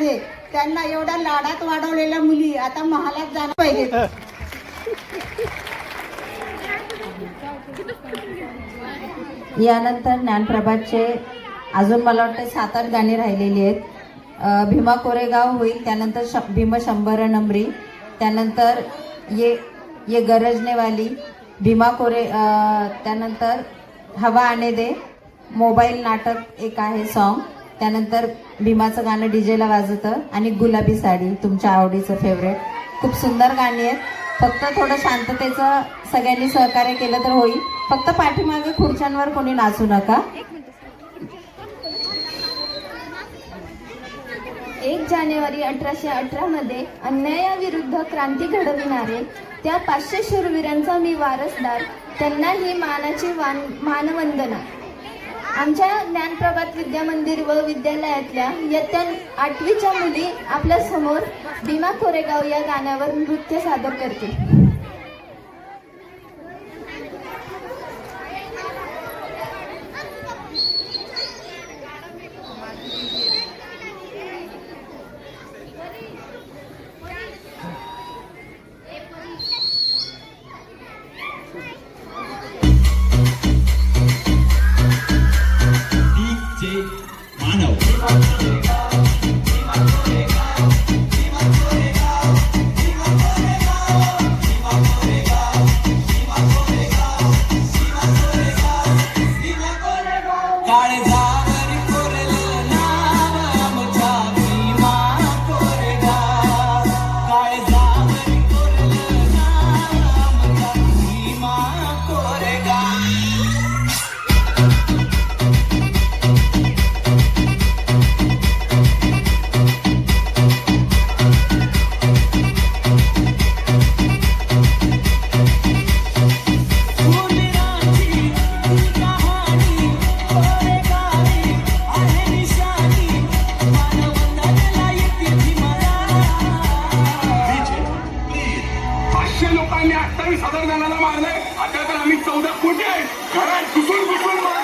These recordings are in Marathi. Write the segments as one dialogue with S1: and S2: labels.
S1: आहे. त्यांना एवढ्या लाडात वाढवलेल्या मुली आता महालात जाणं पाहिजे.
S2: यानंतर ज्ञानप्रभातचे अजून मला वाटतं 7-8 गाणी राहिलेली आहेत. भीमा कोरेगाव होईल, त्यानंतर भीम 100 नंबरी, त्यानंतर ये गरजने वाली, भीमा कोरे, त्यानंतर हवा आने दे, मोबाईल नाटक एक आहे सॉन्ग, त्यानंतर भीमाचं गाणं डीजेला वाजतं आणि गुलाबी साडी तुमच्या आवडीचं फेवरेट. खूप सुंदर गाणी आहेत. फक्त थोडं शांततेचं सगळ्यांनी सहकार्य केलं तर होईल. फक्त पाठीमागे खुर्च्यांवर कोणी नाचू नका.
S3: 1 जानेवारी 1818 मध्ये अन्यायाविरुद्ध क्रांती घडविणारे त्या 500 शूरवीरांचा मी वारसदार. त्यांना ही मानाची मानवंदना. आमच्या ज्ञानप्रभात विद्या मंदिर व विद्यालयातल्या इयत्ता 8वीच्या मुली आपल्या समोर भीमा कोरेगाव या गाण्यावर नृत्य सादर करतील.
S4: लोकांनी 28,000 जणांना मारलंय. आता तर आम्ही 14 कोटी आहे. घरात घुसून मारतो.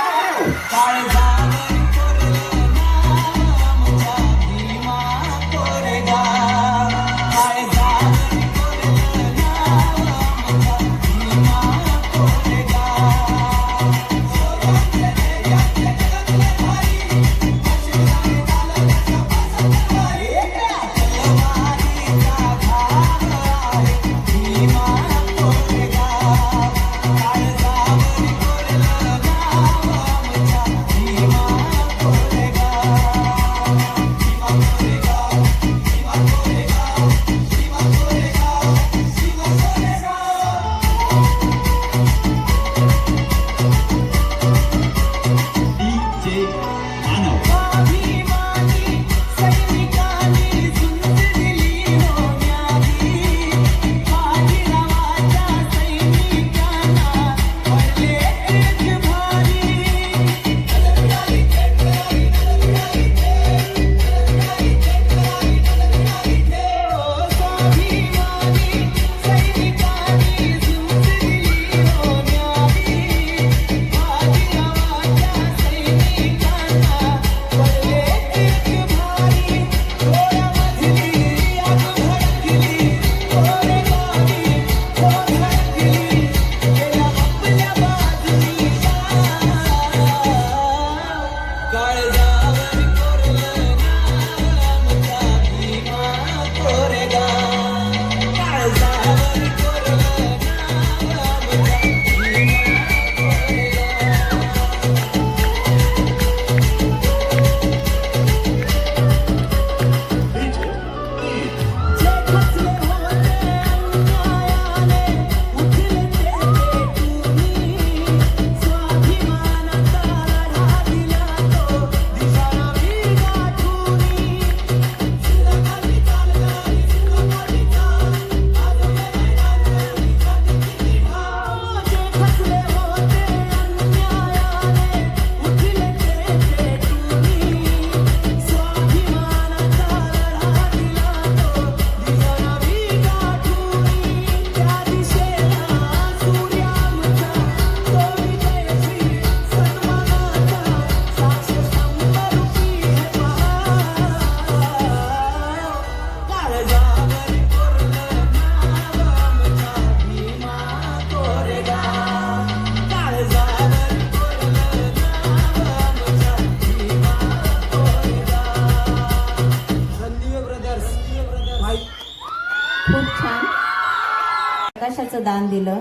S2: हक्काचं दान दिलं.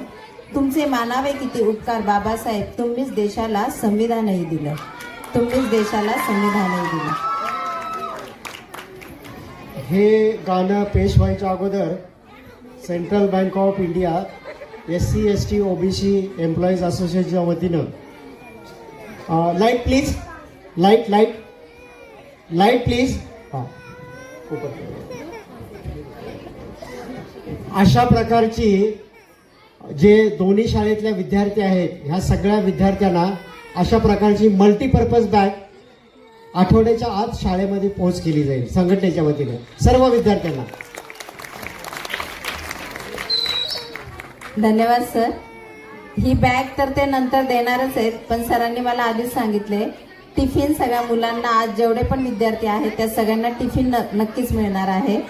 S2: तुमचे मानावे किती उपकार बाबासाहेब, तुम्हीच देशाला संविधानही दिलं. तुम्हीच देशाला संविधानही दिलं.
S5: हे गाणं पेश व्हायच्या अगोदर central bank of India SC ST OBC employees असोसिएशनच्या वतीनं light please, light light light please. हां, अशा प्रकारची जे दोन्ही शाळेतल्या विद्यार्थी आहेत ह्या सगळ्या विद्यार्थ्यांना अशा प्रकारची मल्टीपर्पज बॅग आठवड्याच्या आत शाळेमध्ये पोहोच केली जाईल संघटनेच्या वतीने सर्व विद्यार्थ्यांना.
S2: धन्यवाद सर. ही बॅग तर ते नंतर देणारच आहेत, पण सरांनी मला आधीच सांगितले टिफिन सगळ्या मुलांना, आज जेवढे पण विद्यार्थी आहेत त्या सगळ्यांना टिफिन नक्कीच मिळणार आहे.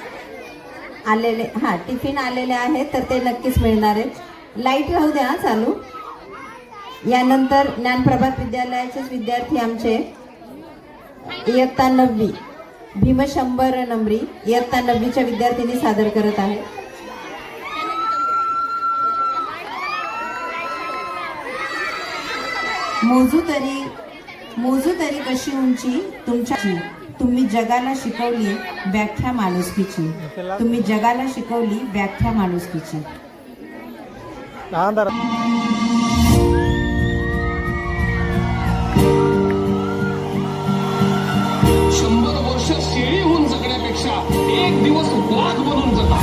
S2: आलेले टिफिन आलेले आहेत तर ते नक्कीच मिळणार आहेत. लाईट राहू द्या चालू. यानंतर ज्ञानप्रभात विद्यालयाचेच विद्यार्थी आमचे इयत्ता 9वी भीमशंभर नंबरी इयत्ता 9वीच्या विद्यार्थिनी सादर करत आहे. मोजू तरी कशी उंची तुमच्याची, तुम्ही जगाला शिकवली व्याख्या माणुसकीची. तुम्ही जगाला शिकवली व्याख्या माणुसकीची.
S4: शंभर वर्ष शेळी होऊन जगण्यापेक्षा एक दिवस वाघ बनून जगा.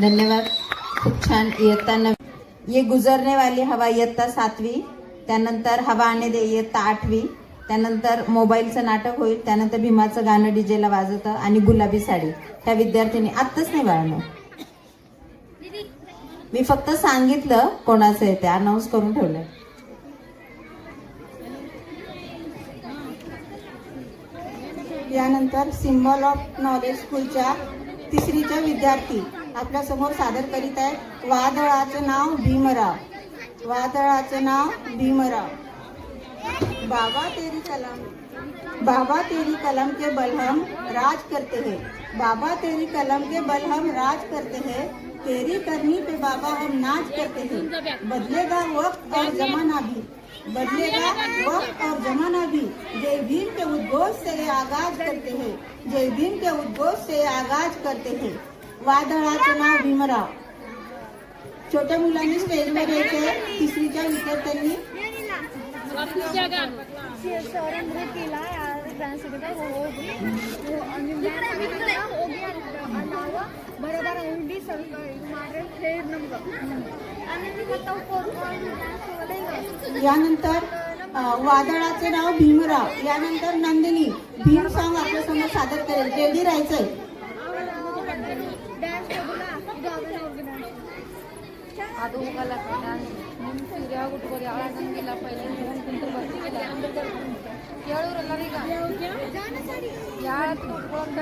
S2: धन्यवाद. खूप छान. इयत्ता 9. ये गुजरने वाली हवा इयत्ता 7वी. त्यानंतर हवा आने दे इयत्ता 8वी. त्यानंतर मोबाईलचं नाटक होईल. त्यानंतर भीमाचं गाणं डीजेला वाजवतं आणि गुलाबी साडी. त्या विद्यार्थिनी आत्ताच नाही बाळांनो, मी फक्त सांगितलं कोणाचं आहे ते, अनाऊन्स करून ठेवलं.
S1: यानंतर सिम्बॉल ऑफ नॉलेज स्कूलच्या 3रीच्या विद्यार्थी आपल्या समोर सादर करीत आहेत. वादळाचं नाव भीमराव. वादळाचं नाव भीमराव. बाबा तेरी कलम के बल हम राज करते हैं. बाबा तेरी कलम के बल हम राज करते हैं. तेरी करनी पे बाबा हम नाच करते हैं. बदलेगा वक्त और जमाना भी. बदलेगा वक्त और जमाना भी. जय भीम के उद्घोष से आगाज करते हैं. जय भीम के उद्घोष से आगाज करते हैं. वादळाचं नाव भीमराव. छोट्या मुलांनी स्टेजवर यायचे. 3रीच्या विद्यार्थ्यांनी यानंतर वादळाचे नाव भीमराव. यानंतर नंदिनी भीम सॉंग आपल्या समोर सादर करेल. रेडी राहायचंय.
S6: ಅದು ಹೋಗಲ್ಲ ನಿಮ್ಮ ಸೀರೆ ಉಟ್ಕೋರಿ ಆಗಂಗಿಲ್ಲ ಪೈಲೆ ಕುಂತು ಬರ್ತಿಲ್ಲ ಕೇಳೋರೆಲ್ಲರೀಗ ಯಾರು ಉಟ್ಕೊಂಡ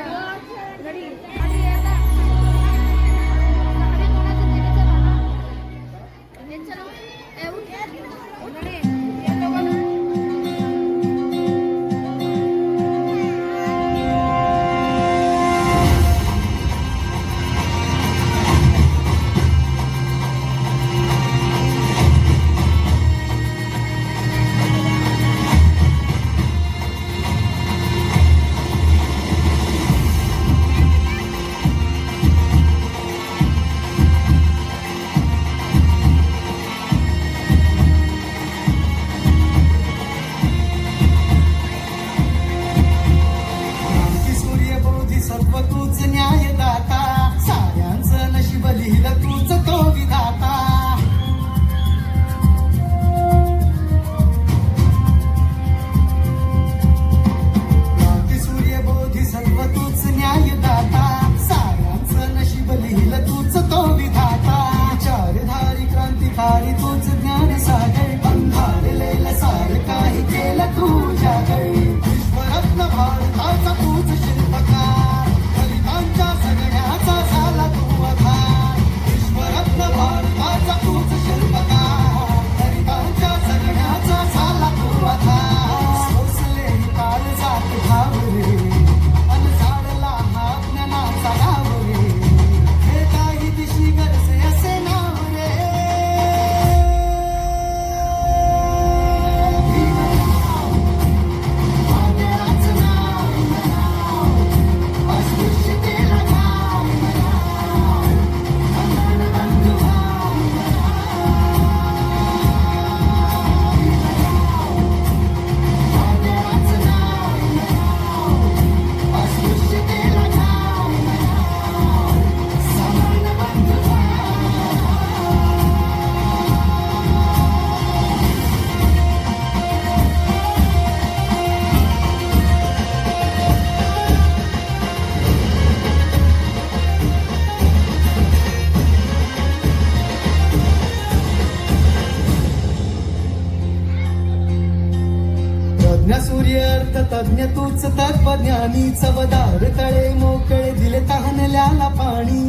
S7: सूर्य अर्थ तज्ञ तूच तत्वज्ञानी चवदार तळे मोकळे दिले तहानल्याला पाणी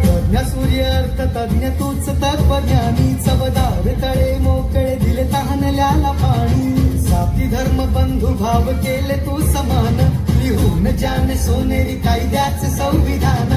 S7: तज्ञ सूर्य अर्थ तज्ञ तूच तत्वज्ञानी चवदार तळे मोकळे दिले तहानल्याला पाणी जाती धर्म बंधू भाव केले तू समान लिहून जान सोनेरी कायद्याचे संविधान